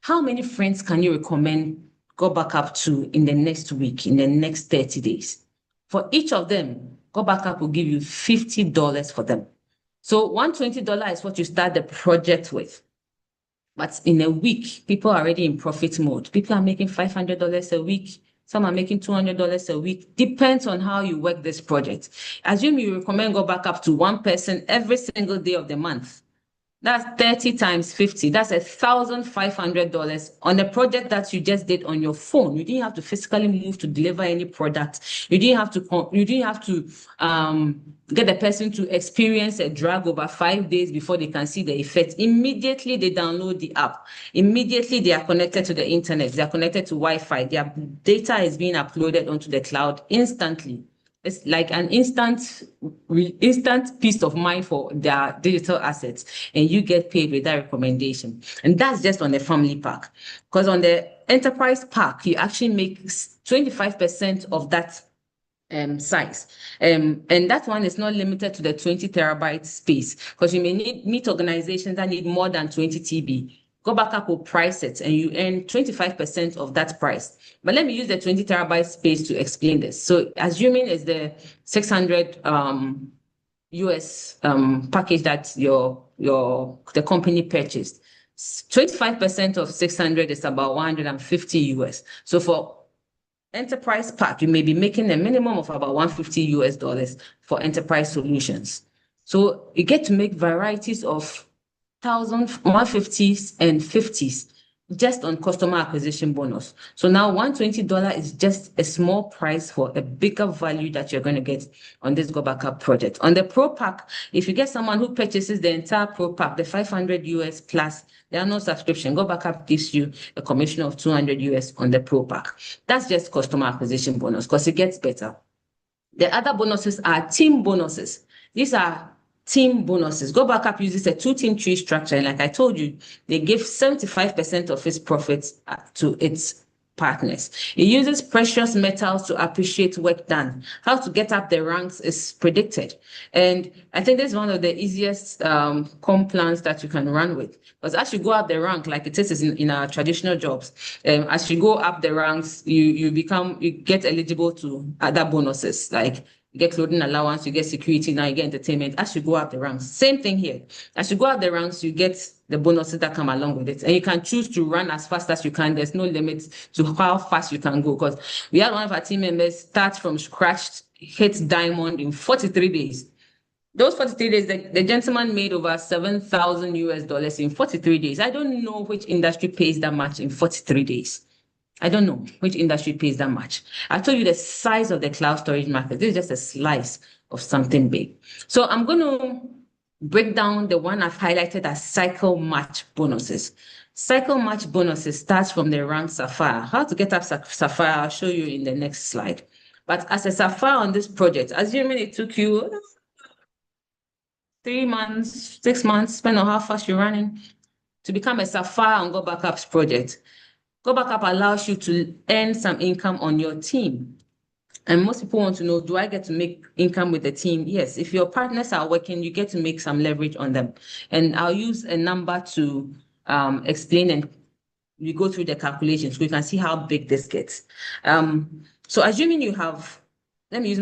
how many friends can you recommend GotBackup to in the next week, in the next 30 days? For each of them, GotBackup will give you $50 for them. So $120 is what you start the project with. But in a week, people are already in profit mode. People are making $500 a week. Some are making $200 a week. Depends on how you work this project. Assume you recommend GotBackup to one person every single day of the month. That's 30 times 50. That's $1,500 on a project that you just did on your phone. You didn't have to physically move to deliver any product. You didn't have to get the person to experience a drug over 5 days before they can see the effect. Immediately they download the app. Immediately they are connected to the internet. They are connected to Wi-Fi. Their data is being uploaded onto the cloud instantly. It's like an instant peace of mind for their digital assets, and you get paid with that recommendation. And that's just on the family pack. Because on the enterprise pack, you actually make 25% of that size. And that one is not limited to the 20 terabyte space, because you may meet organizations that need more than 20 TB. GotBackup will price it and you earn 25% of that price. But let me use the 20 terabyte space to explain this. So assuming it's the 600 US package that the company purchased, 25% of 600 is about 150 US. So for enterprise pack, you may be making a minimum of about 150 US dollars for enterprise solutions. So you get to make varieties of 150s and 50s just on customer acquisition bonus. So now $120 is just a small price for a bigger value that you're going to get on this GotBackup project. On the Pro Pack, if you get someone who purchases the entire Pro Pack, the 500 US plus, there are no subscription. GotBackup gives you a commission of 200 US on the Pro Pack. That's just customer acquisition bonus because it gets better. The other bonuses are team bonuses. These are team bonuses. GotBackup uses a two-team tree structure. And like I told you, they give 75% of its profits to its partners. It uses precious metals to appreciate work done. How to get up the ranks is predicted. And I think this is one of the easiest comp plans that you can run with. Because as you go up the rank, like it is in our traditional jobs, as you go up the ranks, you get eligible to other bonuses, like you get clothing allowance, you get security, now you get entertainment. As you go up the ranks, same thing here. As you go up the ranks, you get the bonuses that come along with it. And you can choose to run as fast as you can. There's no limit to how fast you can go. Because we had one of our team members start from scratch, hit diamond in 43 days. Those 43 days, the gentleman made over 7,000 US dollars in 43 days. I don't know which industry pays that much in 43 days. I don't know which industry pays that much. I told you the size of the cloud storage market. This is just a slice of something big. So I'm going to break down the one I've highlighted as cycle match bonuses. Cycle match bonuses starts from the rank Sapphire. How to get up Sapphire, I'll show you in the next slide. But as a Sapphire on this project, assuming it took you 3 months, 6 months, depending on how fast you're running, to become a Sapphire on GotBackup's project, GotBackup allows you to earn some income on your team. And most people want to know, do I get to make income with the team? Yes, if your partners are working, you get to make some leverage on them. And I'll use a number to explain, and we go through the calculations so you can see how big this gets. So assuming you have, let me use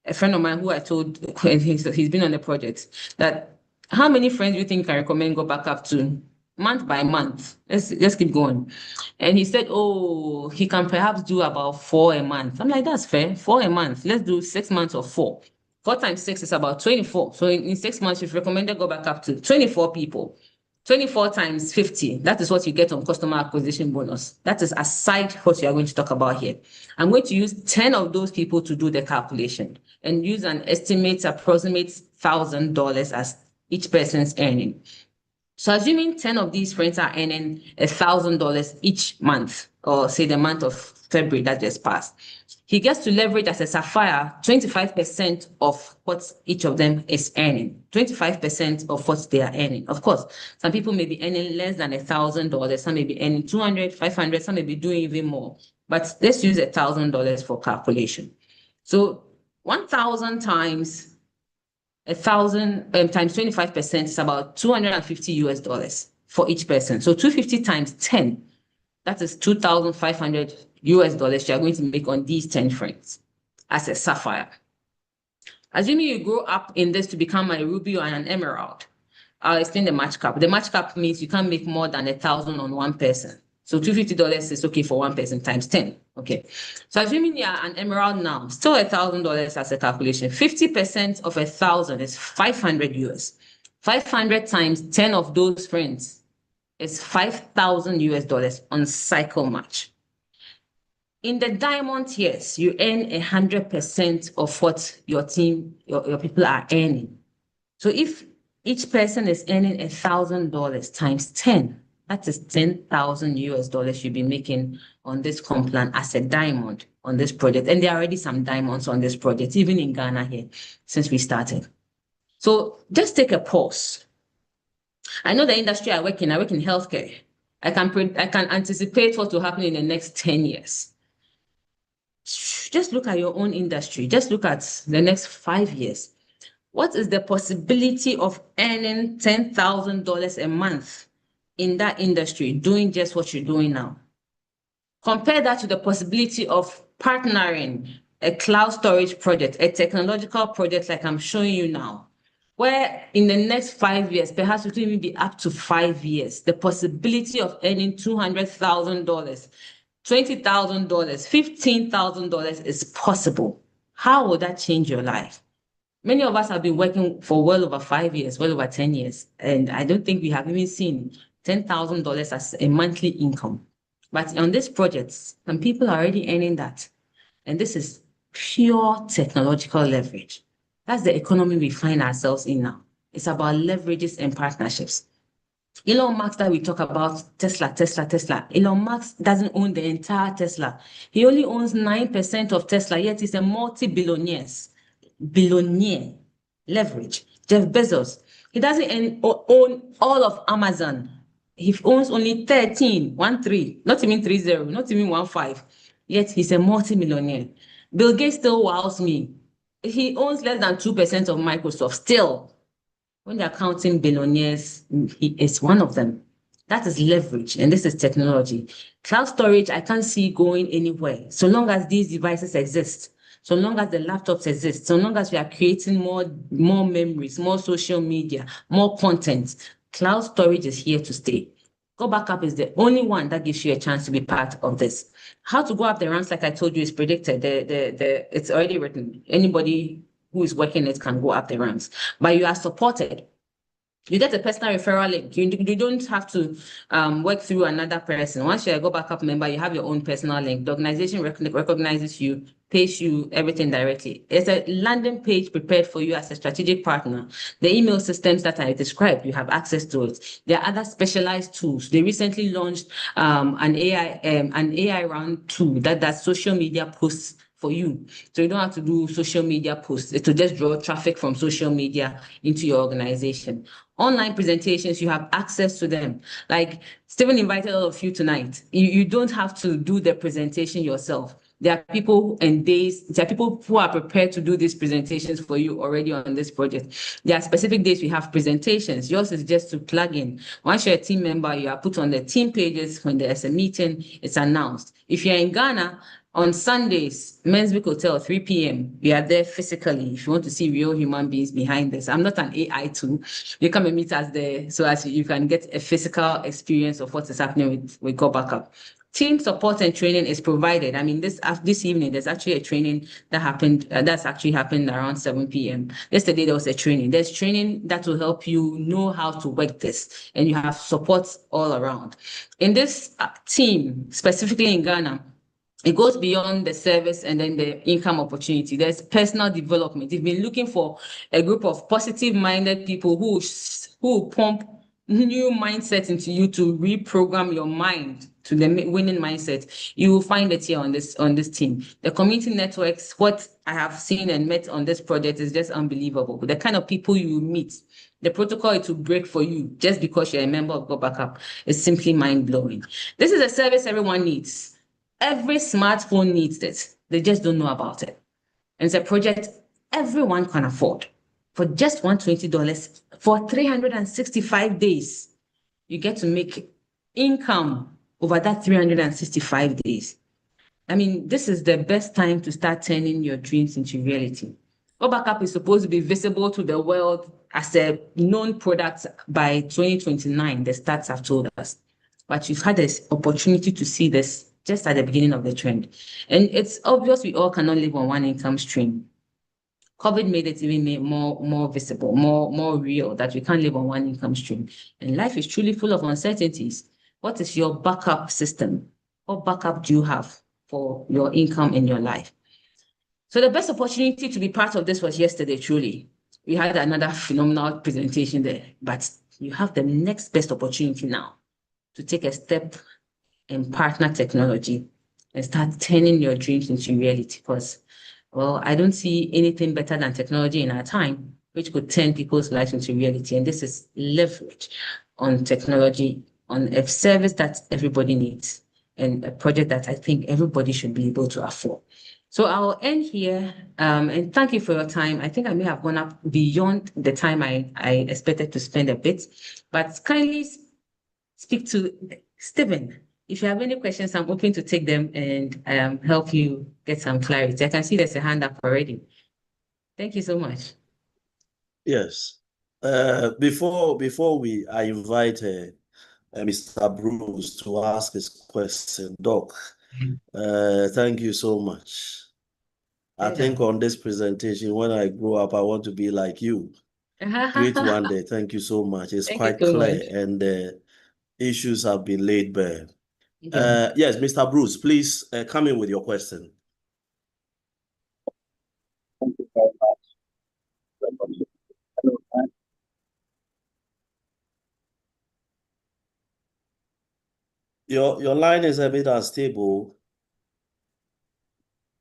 a friend of mine who I told, he's been on the project, that how many friends do you think I recommend GotBackup to? Month by month. Let's keep going. And he said, oh, he can perhaps do about 4 a month. I'm like, that's fair. 4 a month. Let's do 6 months of 4. 4 times 6 is about 24. So in 6 months, you've recommended GotBackup to 24 people. 24 times 50. That is what you get on customer acquisition bonus. That is aside what you are going to talk about here. I'm going to use 10 of those people to do the calculation and use an estimate approximate $1,000 as each person's earning. So assuming 10 of these friends are earning $1,000 each month, or say the month of February that just passed, he gets to leverage as a Sapphire 25% of what each of them is earning, 25% of what they are earning. Of course, some people may be earning less than $1,000, some may be earning 200, 500, some may be doing even more. But let's use $1,000 for calculation. So 1,000 times 1,000 times 25% is about 250 US dollars for each person. So 250 times 10, that is 2,500 US dollars you are going to make on these 10 friends as a Sapphire. Assuming you grow up in this to become a Ruby or an Emerald, I'll explain the match cap. The match cap means you can't make more than 1,000 on one person. So $250 is okay for one person times 10. Okay. So assuming you are an Emerald now, still $1,000 as a calculation. 50% of 1,000 is 500 US. 500 times 10 of those friends is $5,000 on cycle match. In the diamond tiers, you earn 100% of what your team, your people are earning. So if each person is earning $1,000 times 10, that is $10,000 you'll be making on this comp plan as a diamond on this project. And there are already some diamonds on this project, even in Ghana here, since we started. So just take a pause. I know the industry I work in healthcare. I can anticipate what will happen in the next 10 years. Just look at your own industry. Just look at the next 5 years. What is the possibility of earning $10,000 a month in that industry, doing just what you're doing now? Compare that to the possibility of partnering a cloud storage project, a technological project like I'm showing you now, where in the next 5 years, perhaps it will even be up to 5 years, the possibility of earning $200,000, $20,000, $15,000 is possible. How will that change your life? Many of us have been working for well over 5 years, well over 10 years, and I don't think we have even seen $10,000 as a monthly income. But on this project, some people are already earning that. And this is pure technological leverage. That's the economy we find ourselves in now. It's about leverages and partnerships. Elon Musk that we talk about, Tesla. Elon Musk doesn't own the entire Tesla. He only owns 9% of Tesla, yet he's a multi-billionaire. Leverage. Jeff Bezos, he doesn't own all of Amazon. He owns only 13, not even 30, not even 15, yet he's a multi-millionaire. Bill Gates still wows me. He owns less than 2% of Microsoft still. When they're counting billionaires, he is one of them. That is leverage, and this is technology. Cloud storage, I can't see going anywhere. So long as these devices exist, so long as the laptops exist, so long as we are creating more memories, more social media, more content, cloud storage is here to stay. GotBackup is the only one that gives you a chance to be part of this. How to go up the ranks, like I told you, is predicted. It's already written. Anybody who is working it can go up the ranks, but you are supported. You get a personal referral link. You don't have to work through another person. Once you're a GotBackup member, you have your own personal link. The organization recognizes you, pays you everything directly. There's a landing page prepared for you as a strategic partner. The email systems that I described, you have access to it. There are other specialized tools. They recently launched an AI round tool that does social media posts for you. So you don't have to do social media posts. It will just draw traffic from social media into your organization. Online presentations, you have access to them. Like Stephen invited all of you tonight. You don't have to do the presentation yourself. There are people there are people who are prepared to do these presentations for you already on this project. There are specific days we have presentations. Yours is just to plug in. Once you're a team member, you are put on the team pages. When there's a meeting, it's announced. If you're in Ghana, on Sundays, Menswick Hotel, 3 p.m., we are there physically. If you want to see real human beings behind this, I'm not an AI tool. You come and meet us there so as you can get a physical experience of what is happening with GotBackup. Team support and training is provided. I mean, this evening, there's actually a training that happened, that's actually happened around 7 p.m. Yesterday, there was a training. There's training that will help you know how to work this, and you have support all around. In this team, specifically in Ghana, it goes beyond the service and then the income opportunity. There's personal development. You've been looking for a group of positive-minded people who pump new mindset into you to reprogram your mind to the winning mindset. You will find it here on this team. The community networks, what I have seen and met on this project is just unbelievable. The kind of people you meet, the protocol it will break for you just because you're a member of GotBackup is simply mind-blowing. This is a service everyone needs. Every smartphone needs it. They just don't know about it. And it's a project everyone can afford. For just $120 for 365 days, you get to make income over that 365 days. I mean, this is the best time to start turning your dreams into reality. GotBackup is supposed to be visible to the world as a known product by 2029, the stats have told us. But you've had this opportunity to see this just at the beginning of the trend. And it's obvious we all cannot live on one income stream. COVID made it even more visible, more real, that we can't live on one income stream. And life is truly full of uncertainties. What is your backup system? What backup do you have for your income in your life? So the best opportunity to be part of this was yesterday, truly. We had another phenomenal presentation there, but you have the next best opportunity now to take a step and partner technology and start turning your dreams into reality. Because, well, I don't see anything better than technology in our time, which could turn people's lives into reality. And this is leverage on technology, on a service that everybody needs, and a project that I think everybody should be able to afford. So I'll end here, and thank you for your time. I think I may have gone up beyond the time I expected to spend a bit, but kindly speak to Stephen. If you have any questions, I'm open to take them and help you get some clarity. I can see there's a hand up already. Thank you so much. Yes. Before I invite Mr. Bruce to ask his question, Doc, thank you so much. I think on this presentation, when I grow up, I want to be like you. Great one day. Thank you so much. It's quite clear and the issues have been laid bare. Yes, Mr. Bruce, please come in with your question. Thank you very much. Hello, Your line is a bit unstable,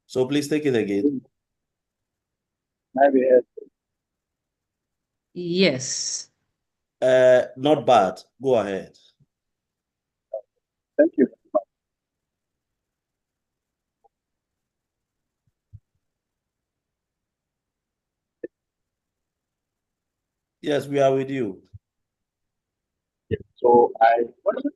so please take it again. maybe Yes. Not bad. Go ahead. thank you. Yes, we are with you. So I wanted